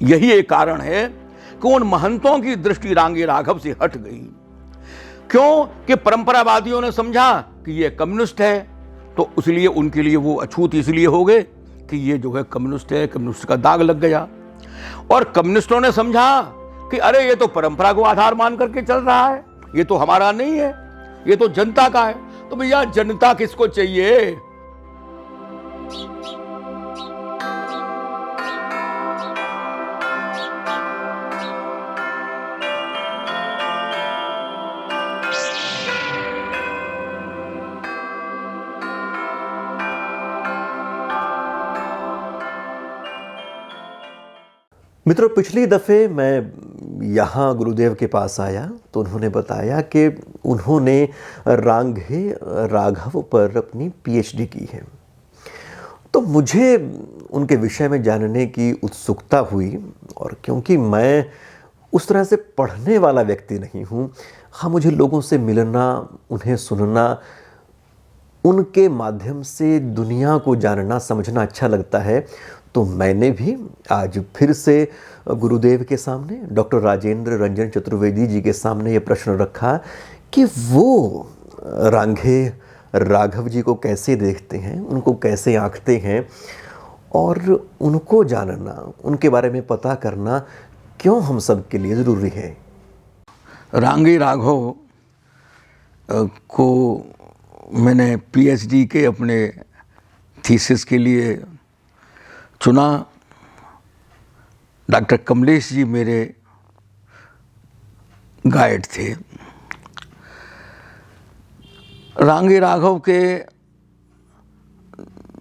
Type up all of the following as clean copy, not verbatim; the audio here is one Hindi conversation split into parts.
यही एक कारण है कि उन महंतों की दृष्टि रांगे राघव से हट गई। क्यों? कि परंपरावादियों ने समझा कि ये कम्युनिस्ट है, तो इसलिए उनके लिए वो अछूत इसलिए हो गए कि ये जो है कम्युनिस्ट है, कम्युनिस्ट का दाग लग गया। और कम्युनिस्टों ने समझा कि अरे ये तो परंपरा को आधार मान करके चल रहा है, ये तो हमारा नहीं है, ये तो जनता का है। तो भैया जनता किसको चाहिए? मित्रों, पिछली दफ़े मैं यहाँ गुरुदेव के पास आया तो उन्होंने बताया कि उन्होंने रांगे राघव पर अपनी पीएचडी की है। तो मुझे उनके विषय में जानने की उत्सुकता हुई, और क्योंकि मैं उस तरह से पढ़ने वाला व्यक्ति नहीं हूँ, हाँ, मुझे लोगों से मिलना, उन्हें सुनना, उनके माध्यम से दुनिया को जानना समझना अच्छा लगता है। तो मैंने भी आज फिर से गुरुदेव के सामने, डॉक्टर राजेंद्र रंजन चतुर्वेदी जी के सामने ये प्रश्न रखा कि वो रांगे राघव जी को कैसे देखते हैं, उनको कैसे आंकते हैं, और उनको जानना, उनके बारे में पता करना क्यों हम सब के लिए ज़रूरी है। रांगे राघव को मैंने पीएचडी के अपने थीसिस के लिए चुना। डॉक्टर कमलेश जी मेरे गाइड थे। रांगे राघव के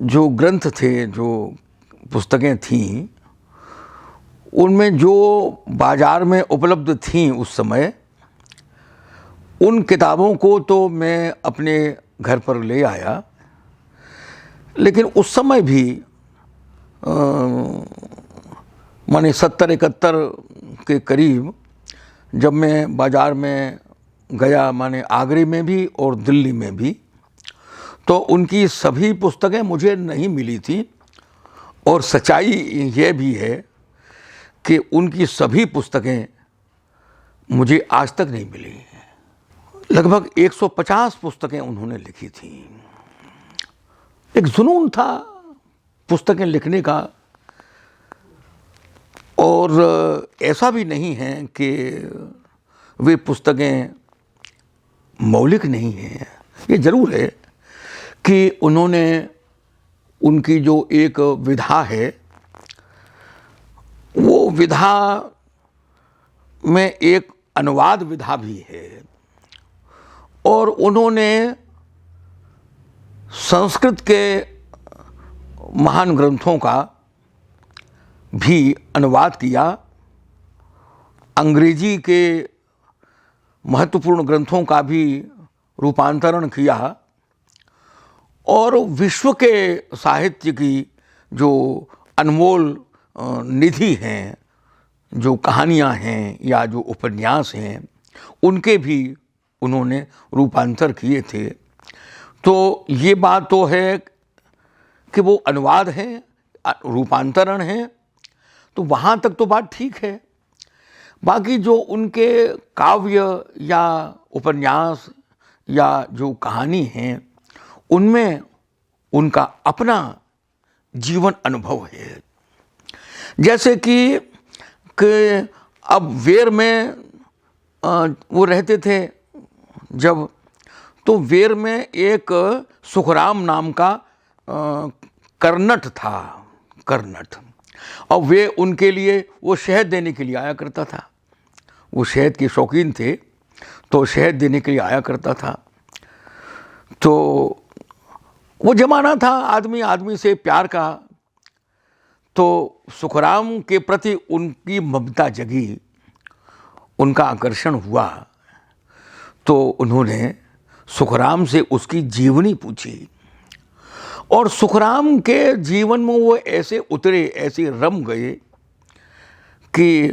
जो ग्रंथ थे, जो पुस्तकें थीं, उनमें जो बाज़ार में उपलब्ध थीं उस समय, उन किताबों को तो मैं अपने घर पर ले आया। लेकिन उस समय भी माने 70-71 के करीब जब मैं बाज़ार में गया, माने आगरे में भी और दिल्ली में भी, तो उनकी सभी पुस्तकें मुझे नहीं मिली थी। और सच्चाई ये भी है कि उनकी सभी पुस्तकें मुझे आज तक नहीं मिली। लगभग 150 पुस्तकें उन्होंने लिखी थी। एक जुनून था पुस्तकें लिखने का। और ऐसा भी नहीं है कि वे पुस्तकें मौलिक नहीं हैं। ये ज़रूर है कि उन्होंने, उनकी जो एक विधा है, वो विधा में एक अनुवाद विधा भी है। और उन्होंने संस्कृत के महान ग्रंथों का भी अनुवाद किया, अंग्रेजी के महत्वपूर्ण ग्रंथों का भी रूपांतरण किया, और विश्व के साहित्य की जो अनमोल निधि हैं, जो कहानियाँ हैं या जो उपन्यास हैं, उनके भी उन्होंने रूपांतर किए थे। तो ये बात तो है कि वो अनुवाद है, रूपांतरण है, तो वहाँ तक तो बात ठीक है। बाकी जो उनके काव्य या उपन्यास या जो कहानी हैं, उनमें उनका अपना जीवन अनुभव है। जैसे कि अब वेर में वो रहते थे जब, तो वेर में एक सुखराम नाम का कर्नट था, कर्नट। और वे उनके लिए वो शहद देने के लिए आया करता था। वो शहद के शौकीन थे, तो शहद देने के लिए आया करता था। तो वो ज़माना था आदमी आदमी से प्यार का। तो सुखराम के प्रति उनकी ममता जगी, उनका आकर्षण हुआ। तो उन्होंने सुखराम से उसकी जीवनी पूछी, और सुखराम के जीवन में वो ऐसे उतरे, ऐसे रम गए कि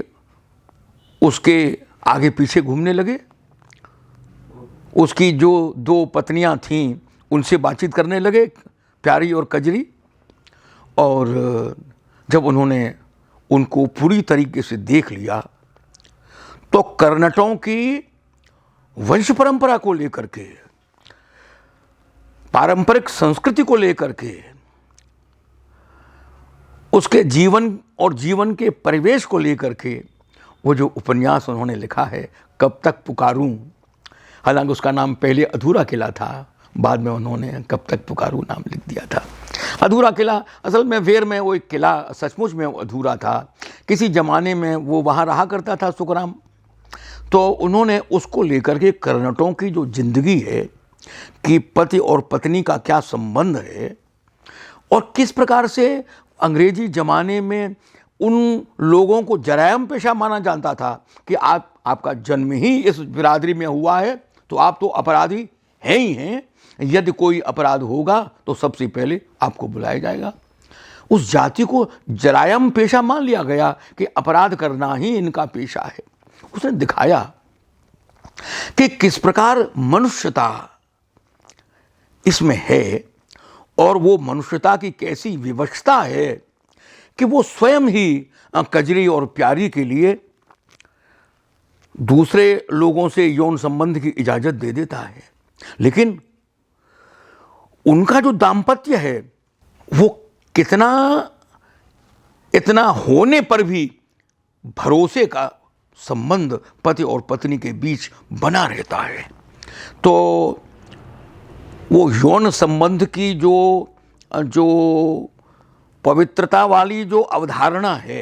उसके आगे पीछे घूमने लगे। उसकी जो 2 पत्नियां थीं, उनसे बातचीत करने लगे, प्यारी और कजरी। और जब उन्होंने उनको पूरी तरीके से देख लिया तो कर्नटों की वंश परंपरा को लेकर के, पारंपरिक संस्कृति को लेकर के, उसके जीवन और जीवन के परिवेश को लेकर के वो जो उपन्यास उन्होंने लिखा है, कब तक पुकारूं, हालांकि उसका नाम पहले अधूरा किला था, बाद में उन्होंने कब तक पुकारूं नाम लिख दिया था। अधूरा किला असल में वेर में वो एक किला सचमुच में अधूरा था। किसी ज़माने में वो वहाँ रहा करता था सुखराम, तो उन्होंने उसको लेकर के कर्नटों की जो जिंदगी है कि पति और पत्नी का क्या संबंध है और किस प्रकार से अंग्रेजी ज़माने में उन लोगों को जरायम पेशा माना जाता था कि आपका जन्म ही इस बिरादरी में हुआ है तो आप तो अपराधी हैं ही हैं, यदि कोई अपराध होगा तो सबसे पहले आपको बुलाया जाएगा। उस जाति को जरायम पेशा मान लिया गया कि अपराध करना ही इनका पेशा है। उसने दिखाया कि किस प्रकार मनुष्यता इसमें है और वो मनुष्यता की कैसी विवशता है कि वो स्वयं ही कजरी और प्यारी के लिए दूसरे लोगों से यौन संबंध की इजाजत दे देता है। लेकिन उनका जो दाम्पत्य है वो कितना इतना होने पर भी भरोसे का संबंध पति और पत्नी के बीच बना रहता है। तो वो यौन संबंध की जो पवित्रता वाली जो अवधारणा है,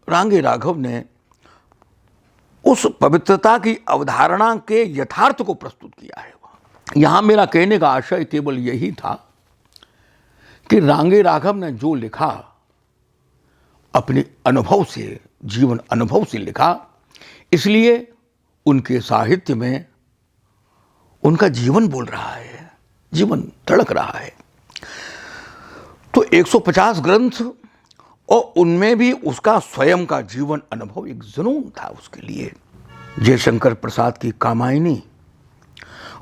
रांगे राघव ने उस पवित्रता की अवधारणा के यथार्थ को प्रस्तुत किया है। यहाँ मेरा कहने का आशय केवल यही था कि रांगे राघव ने जो लिखा अपने अनुभव से, जीवन अनुभव से लिखा, इसलिए उनके साहित्य में उनका जीवन बोल रहा है, जीवन धड़क रहा है। तो 150 ग्रंथ और उनमें भी उसका स्वयं का जीवन अनुभव एक जुनून था उसके लिए। जयशंकर प्रसाद की कामायनी,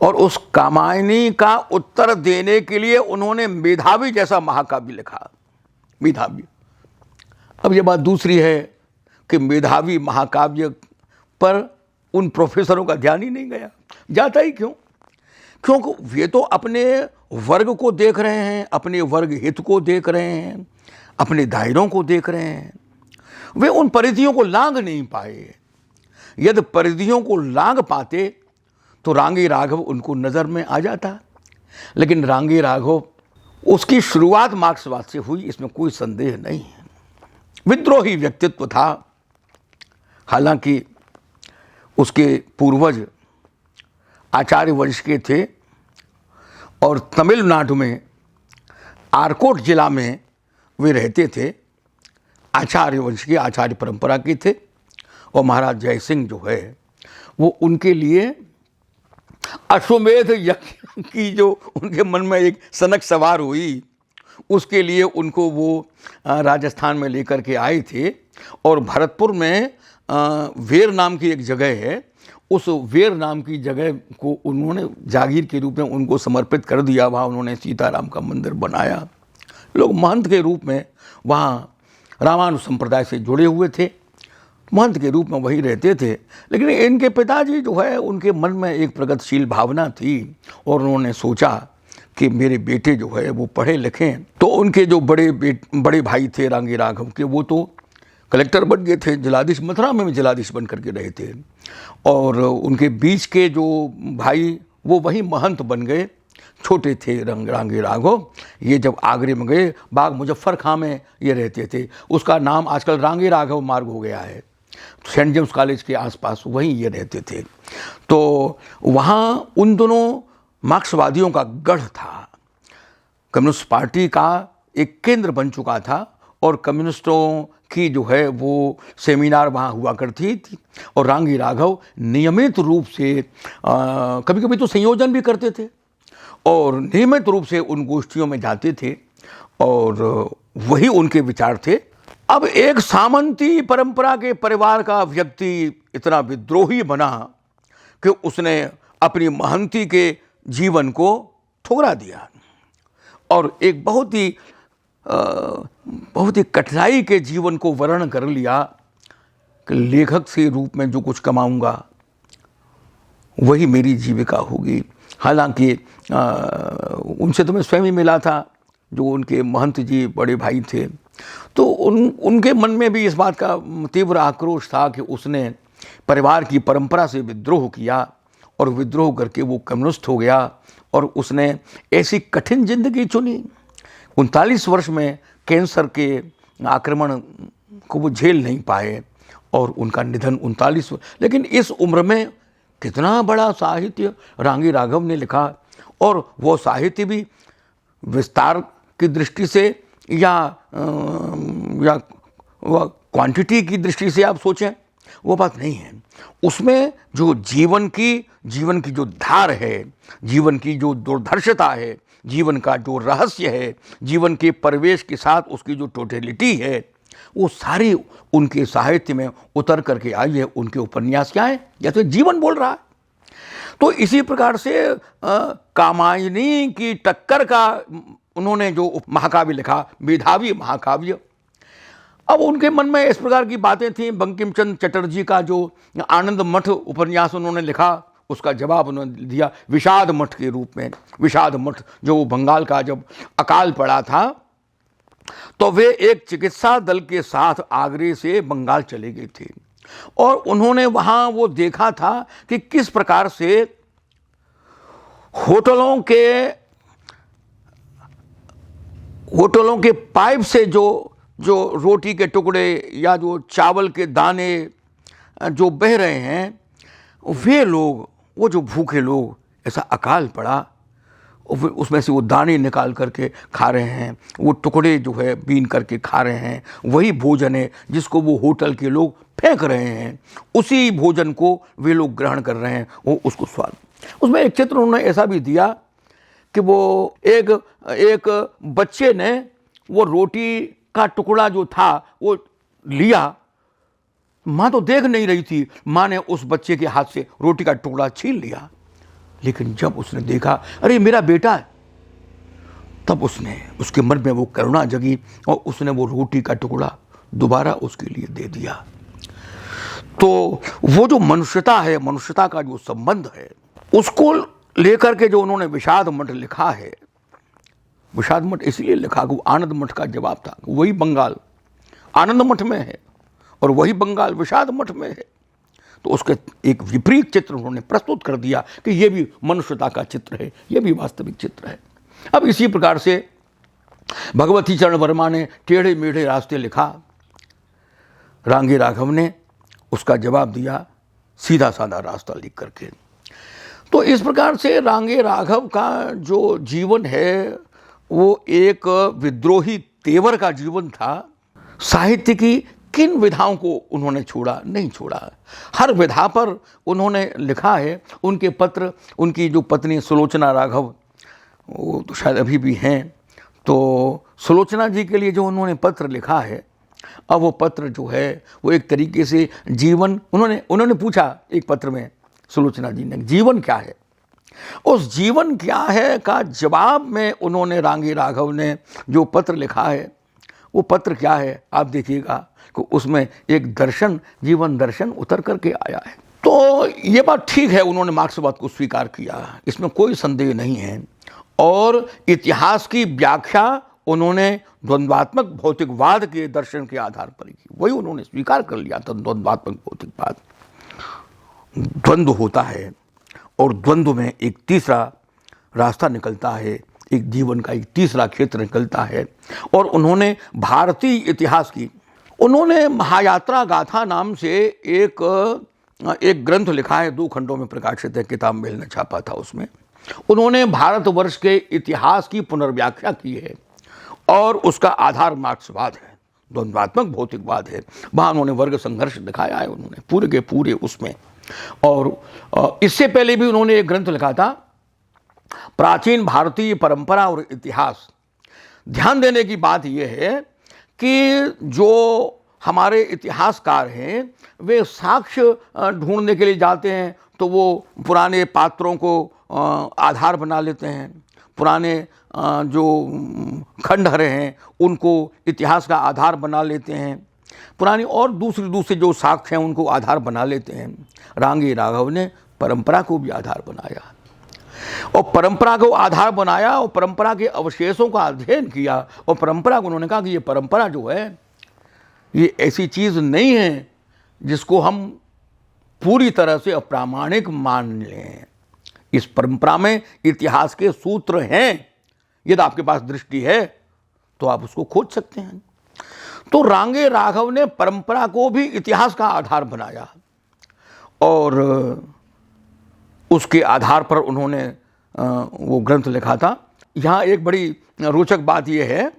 और उस कामायनी का उत्तर देने के लिए उन्होंने मेधावी जैसा महाकाव्य लिखा। मेधावी, अब ये बात दूसरी है कि मेधावी महाकाव्य पर उन प्रोफेसरों का ध्यान ही नहीं गया। जाता ही क्यों? क्योंकि वे तो अपने वर्ग को देख रहे हैं, अपने वर्ग हित को देख रहे हैं, अपने दायरों को देख रहे हैं। वे उन परिधियों को लांघ नहीं पाए। यदि परिधियों को लांघ पाते तो रांगे राघव उनको नज़र में आ जाता। लेकिन रांगे राघव, उसकी शुरुआत मार्क्सवाद से हुई, इसमें कोई संदेह नहीं है। विद्रोही व्यक्तित्व था, हालांकि उसके पूर्वज आचार्य वंश के थे और तमिलनाडु में आरकोट जिला में वे रहते थे। आचार्य वंश के, आचार्य परंपरा के थे। और महाराज जय सिंह जो है वो उनके लिए अश्वमेध यज्ञ की जो उनके मन में एक सनक सवार हुई, उसके लिए उनको वो राजस्थान में लेकर के आए थे। और भरतपुर में वेर नाम की एक जगह है, उस वेर नाम की जगह को उन्होंने जागीर के रूप में उनको समर्पित कर दिया। वहाँ उन्होंने सीताराम का मंदिर बनाया। लोग महंत के रूप में वहाँ रामानुज संप्रदाय से जुड़े हुए थे, महंत के रूप में वही रहते थे। लेकिन इनके पिताजी जो है, उनके मन में एक प्रगतिशील भावना थी और उन्होंने सोचा कि मेरे बेटे जो है वो पढ़े लिखें। तो उनके जो बड़े भाई थे रांगे राघव के, वो तो कलेक्टर बन गए थे, जिलाधीश, मथुरा में भी जिलाधीश बन करके रहे थे। और उनके बीच के जो भाई वो वही महंत बन गए, छोटे थे रांगे राघव। ये जब आगरे में गए, बाग मुजफ्फर खां में ये रहते थे। उसका नाम आजकल रांगे राघव मार्ग हो गया है। सेंट जेम्स कॉलेज के आसपास वहीं ये रहते थे। तो वहाँ उन दोनों मार्क्सवादियों का गढ़ था। कम्युनिस्ट पार्टी का एक केंद्र बन चुका था और कम्युनिस्टों की जो है वो सेमिनार वहाँ हुआ करती थी। और रांगे राघव नियमित रूप से कभी कभी तो संयोजन भी करते थे और नियमित रूप से उन गोष्ठियों में जाते थे और वही उनके विचार थे। अब एक सामंती परंपरा के परिवार का व्यक्ति इतना विद्रोही बना कि उसने अपनी महंती के जीवन को ठुकरा दिया और एक बहुत ही बहुत ही कठिनाई के जीवन को वर्णन कर लिया कि लेखक से रूप में जो कुछ कमाऊंगा वही मेरी जीविका होगी। हालांकि उनसे तो मैं स्वयं ही मिला था, जो उनके महंत जी बड़े भाई थे, तो उनके मन में भी इस बात का तीव्र आक्रोश था कि उसने परिवार की परंपरा से विद्रोह किया और विद्रोह करके वो कम्युनिस्ट हो गया और उसने ऐसी कठिन जिंदगी चुनी। 39 वर्ष में कैंसर के आक्रमण को वो झेल नहीं पाए और उनका निधन 39। लेकिन इस उम्र में कितना बड़ा साहित्य रांगी राघव ने लिखा, और वो साहित्य भी विस्तार की दृष्टि से या क्वांटिटी की दृष्टि से आप सोचें वो बात नहीं है। उसमें जो जीवन की जो धार है, जीवन की जो दुर्धर्षता है, जीवन का जो रहस्य है, जीवन के परिवेश के साथ उसकी जो टोटलिटी है, वो सारी उनके साहित्य में उतर करके आई है। उनके उपन्यास क्या है, जैसे जीवन बोल रहा है। तो इसी प्रकार से कामायनी की टक्कर का उन्होंने जो महाकाव्य लिखा, मेधावी महाकाव्य, अब उनके मन में इस प्रकार की बातें थीं। बंकिम चंद्र चटर्जी का जो आनंद मठ उपन्यास उन्होंने लिखा, उसका जवाब उन्होंने दिया विषाद मठ के रूप में। विषाद मठ जो बंगाल का जब अकाल पड़ा था तो वे एक चिकित्सा दल के साथ आगरे से बंगाल चले गए थे और उन्होंने वहां वो देखा था कि किस प्रकार से होटलों के पाइप से जो रोटी के टुकड़े या जो चावल के दाने जो बह रहे हैं, वे लोग, वो जो भूखे लोग, ऐसा अकाल पड़ा, उसमें से वो दाने निकाल करके खा रहे हैं, वो टुकड़े जो है बीन करके खा रहे हैं, वही भोजन है जिसको वो होटल के लोग फेंक रहे हैं, उसी भोजन को वे लोग ग्रहण कर रहे हैं, वो उसको स्वाद। उसमें एक चित्र उन्होंने ऐसा भी दिया कि वो एक बच्चे ने वो रोटी का टुकड़ा जो था वो लिया, माँ तो देख नहीं रही थी, माँ ने उस बच्चे के हाथ से रोटी का टुकड़ा छीन लिया, लेकिन जब उसने देखा अरे मेरा बेटा है, तब उसके मन में वो करुणा जगी और उसने वो रोटी का टुकड़ा दोबारा उसके लिए दे दिया। तो वो जो मनुष्यता है, मनुष्यता का जो संबंध है, उसको लेकर के जो उन्होंने विषाद मठ लिखा है, विषाद मठ इसलिए लिखा कि वो आनंद मठ का जवाब था। वही बंगाल आनंद मठ में है और वही बंगाल विषाद मठ में है, तो उसके एक विपरीत चित्र उन्होंने प्रस्तुत कर दिया कि ये भी मनुष्यता का चित्र है, ये भी वास्तविक चित्र है। अब इसी प्रकार से भगवती चरण वर्मा ने टेढ़े मेढ़े रास्ते लिखा, रांगी राघव ने उसका जवाब दिया सीधा साधा रास्ता लिख करके। तो इस प्रकार से रांगी राघव का जो जीवन है वो एक विद्रोही तेवर का जीवन था। साहित्य की किन विधाओं को उन्होंने छोड़ा, नहीं छोड़ा, हर विधा पर उन्होंने लिखा है। उनके पत्र, उनकी जो पत्नी सुलोचना राघव, वो तो शायद अभी भी हैं, तो सुलोचना जी के लिए जो उन्होंने पत्र लिखा है, अब वो पत्र जो है वो एक तरीके से जीवन, उन्होंने पूछा एक पत्र में, सुलोचना जी ने, जीवन क्या है, उस जीवन क्या है का जवाब में उन्होंने, रांगी राघव ने जो पत्र लिखा है, वो पत्र क्या है आप देखिएगा कि उसमें एक दर्शन, जीवन दर्शन उतर करके आया है। तो ये बात ठीक है, उन्होंने मार्क्सवाद को स्वीकार किया, इसमें कोई संदेह नहीं है, और इतिहास की व्याख्या उन्होंने द्वंद्वात्मक भौतिकवाद के दर्शन के आधार पर की, वही उन्होंने स्वीकार कर लिया था। द्वंद्वात्मक भौतिकवाद, द्वंद्व होता है और द्वंद्व में एक तीसरा रास्ता निकलता है, एक जीवन का एक तीसरा क्षेत्र निकलता है। और उन्होंने भारतीय इतिहास की, उन्होंने महायात्रा गाथा नाम से एक ग्रंथ लिखा है, 2 खंडों में प्रकाशित है, किताब मेल ने छापा था। उसमें उन्होंने भारतवर्ष के इतिहास की पुनर्व्याख्या की है और उसका आधार मार्क्सवाद है, द्वंद्वात्मक भौतिकवाद है। वहाँ उन्होंने वर्ग संघर्ष दिखाया है, उन्होंने पूरे के पूरे उसमें। और इससे पहले भी उन्होंने एक ग्रंथ लिखा था, प्राचीन भारतीय परंपरा और इतिहास। ध्यान देने की बात यह है कि जो हमारे इतिहासकार हैं वे साक्ष्य ढूंढने के लिए जाते हैं तो वो पुराने पात्रों को आधार बना लेते हैं, पुराने जो खंडहर हैं उनको इतिहास का आधार बना लेते हैं, पुरानी और दूसरे जो साक्ष्य हैं उनको आधार बना लेते हैं। रांगे राघव ने परंपरा को भी आधार बनाया और परंपरा को आधार बनाया और परंपरा के अवशेषों का अध्ययन किया और परंपरा को उन्होंने कहा कि ये परंपरा जो है ये ऐसी चीज़ नहीं है जिसको हम पूरी तरह से अप्रामाणिक मान लें। इस परंपरा में इतिहास के सूत्र हैं, यदि आपके पास दृष्टि है तो आप उसको खोज सकते हैं। तो रांगे राघव ने परंपरा को भी इतिहास का आधार बनाया और उसके आधार पर उन्होंने वो ग्रंथ लिखा था। यहाँ एक बड़ी रोचक बात यह है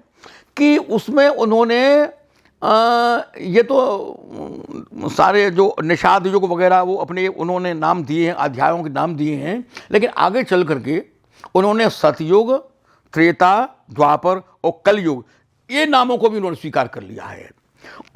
कि उसमें उन्होंने ये तो सारे जो निषाद युग वगैरह वो अपने उन्होंने नाम दिए हैं, अध्यायों के नाम दिए हैं, लेकिन आगे चल करके उन्होंने सतयुग, त्रेता, द्वापर और कलयुग ये नामों को भी उन्होंने स्वीकार कर लिया है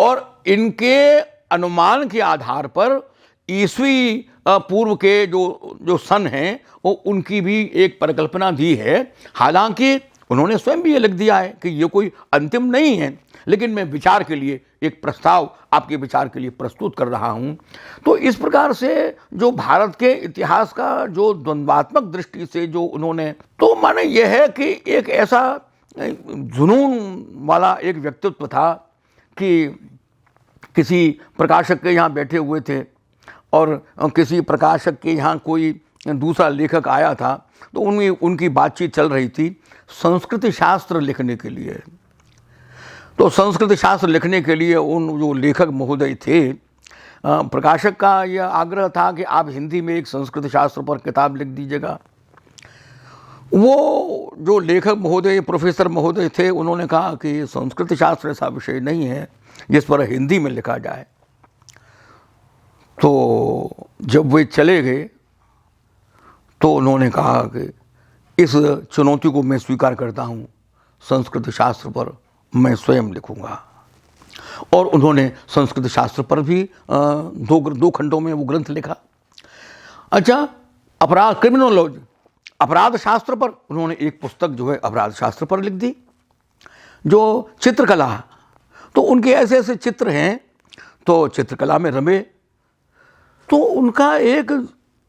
और इनके अनुमान के आधार पर ईस्वी पूर्व के जो सन हैं वो उनकी भी एक परिकल्पना दी है। हालांकि उन्होंने स्वयं भी ये लिख दिया है कि ये कोई अंतिम नहीं है, लेकिन मैं विचार के लिए एक प्रस्ताव आपके विचार के लिए प्रस्तुत कर रहा हूँ। तो इस प्रकार से जो भारत के इतिहास का जो द्वंद्वात्मक दृष्टि से जो उन्होंने, तो माने यह है कि एक ऐसा जुनून वाला एक व्यक्तित्व था कि किसी प्रकाशक के यहाँ बैठे हुए थे और किसी प्रकाशक के यहाँ कोई दूसरा लेखक आया था, तो उनकी बातचीत चल रही थी संस्कृत शास्त्र लिखने के लिए। तो संस्कृत शास्त्र लिखने के लिए उन जो लेखक महोदय थे, प्रकाशक का यह आग्रह था कि आप हिंदी में एक संस्कृत शास्त्र पर किताब लिख दीजिएगा। वो जो लेखक महोदय, प्रोफेसर महोदय थे, उन्होंने कहा कि संस्कृत शास्त्र ऐसा विषय नहीं है जिस पर हिंदी में लिखा जाए। तो जब वे चले गए तो उन्होंने कहा कि इस चुनौती को मैं स्वीकार करता हूँ, संस्कृत शास्त्र पर मैं स्वयं लिखूँगा। और उन्होंने संस्कृत शास्त्र पर भी दो खंडों में वो ग्रंथ लिखा। अच्छा, क्रिमिनोलॉजी, अपराध शास्त्र पर उन्होंने एक पुस्तक जो है अपराध शास्त्र पर लिख दी। जो चित्रकला, तो उनके ऐसे ऐसे चित्र हैं, तो चित्रकला में रमे। तो उनका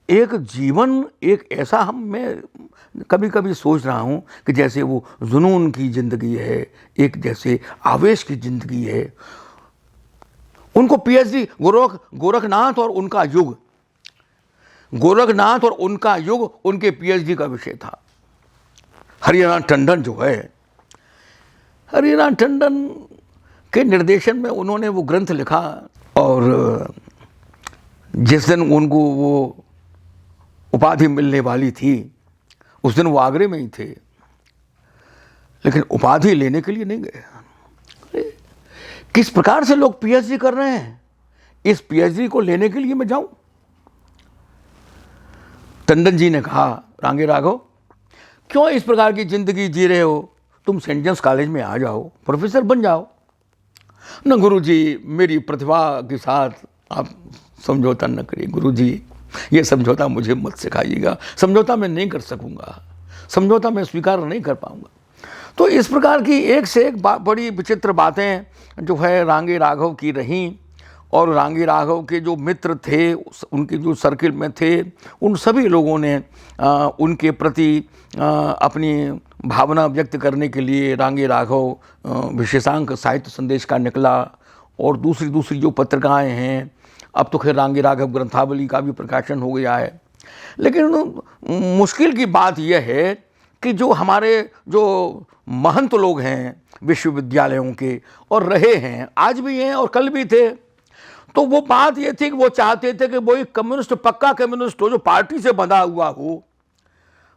एक जीवन एक ऐसा, मैं कभी कभी सोच रहा हूँ कि जैसे वो जुनून की ज़िंदगी है, एक जैसे आवेश की ज़िंदगी है। उनको पीएचडी गोरखनाथ और उनका युग, गोरखनाथ और उनका युग उनके पीएचडी का विषय था। हरियाणा टंडन जो है, हरियाणा टंडन के निर्देशन में उन्होंने वो ग्रंथ लिखा और जिस दिन उनको वो उपाधि मिलने वाली थी उस दिन वो आगरे में ही थे, लेकिन उपाधि लेने के लिए नहीं गए। किस प्रकार से लोग पीएचडी कर रहे हैं, इस पीएचडी को लेने के लिए मैं जाऊं? टंडन जी ने कहा, रांगे राघव क्यों इस प्रकार की जिंदगी जी रहे हो, तुम सेंट जेम्स कॉलेज में आ जाओ, प्रोफेसर बन जाओ। न गुरुजी, मेरी प्रतिभा के साथ आप समझौता न करिए। गुरुजी, ये समझौता मुझे मत सिखाइएगा, समझौता मैं नहीं कर सकूंगा, समझौता मैं स्वीकार नहीं कर पाऊंगा। तो इस प्रकार की एक से एक बड़ी विचित्र बातें जो है रांगे राघव की रहीं। और रांगे राघव के जो मित्र थे, उनके जो सर्किल में थे, उन सभी लोगों ने उनके प्रति अपनी भावना व्यक्त करने के लिए रांगे राघव विशेषांक साहित्य संदेश का निकला और दूसरी जो पत्रिकाएं हैं, अब तो खैर रांगे राघव ग्रंथावली का भी प्रकाशन हो गया है। लेकिन मुश्किल की बात यह है कि जो हमारे जो महंत लोग हैं विश्वविद्यालयों के, और रहे हैं, आज भी हैं और कल भी थे, तो वो बात ये थी कि वो चाहते थे कि वो एक कम्युनिस्ट, पक्का कम्युनिस्ट हो, जो पार्टी से बंधा हुआ हो।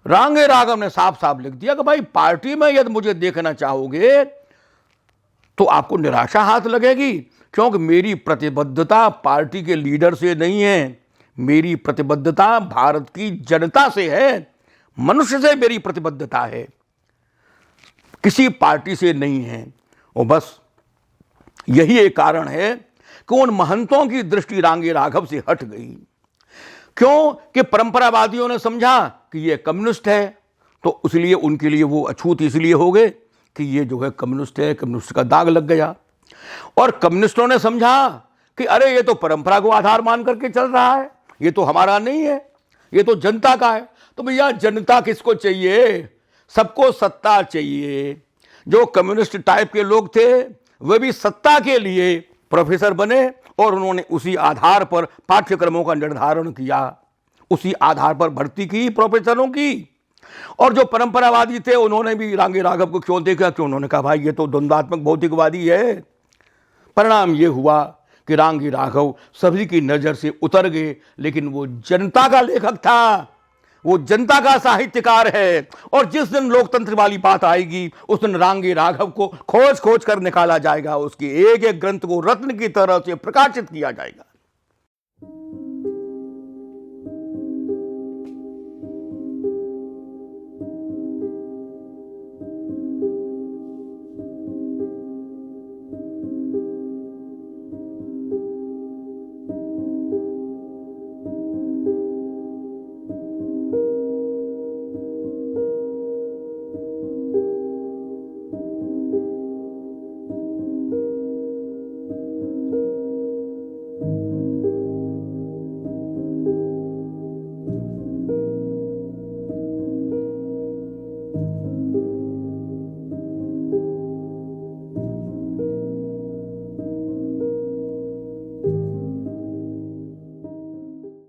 रांगे राघव ने साफ साफ लिख दिया कि भाई पार्टी में यदि मुझे देखना चाहोगे तो आपको निराशा हाथ लगेगी, क्योंकि मेरी प्रतिबद्धता पार्टी के लीडर से नहीं है, मेरी प्रतिबद्धता भारत की जनता से है, मनुष्य से मेरी प्रतिबद्धता है, किसी पार्टी से नहीं है। और बस यही एक कारण है कि उन महंतों की दृष्टि रांगे राघव से हट गई। क्यों? कि परंपरावादियों ने समझा कि ये कम्युनिस्ट है, तो इसलिए उनके लिए वो अछूत इसलिए हो गए कि ये जो है कम्युनिस्ट है, कम्युनिस्ट का दाग लग गया। और कम्युनिस्टों ने समझा कि अरे ये तो परंपरा को आधार मान करके चल रहा है, ये तो हमारा नहीं है, ये तो जनता का है। तो भैया जनता किसको चाहिए? सबको सत्ता चाहिए। जो कम्युनिस्ट टाइप के लोग थे वे भी सत्ता के लिए प्रोफेसर बने और उन्होंने उसी आधार पर पाठ्यक्रमों का निर्धारण किया, उसी आधार पर भर्ती की प्रोफेसरों की। और जो परंपरावादी थे उन्होंने भी रांगे राघव को क्यों देखा कि उन्होंने कहा भाई ये तो द्वंद्वात्मक भौतिकवादी है। परिणाम ये हुआ कि रांगे राघव सभी की नजर से उतर गए, लेकिन वो जनता का लेखक था, वो जनता का साहित्यकार है। और जिस दिन लोकतंत्र वाली बात आएगी उस दिन रांगे राघव को खोज खोज कर निकाला जाएगा, उसके एक एक ग्रंथ को रत्न की तरह से प्रकाशित किया जाएगा।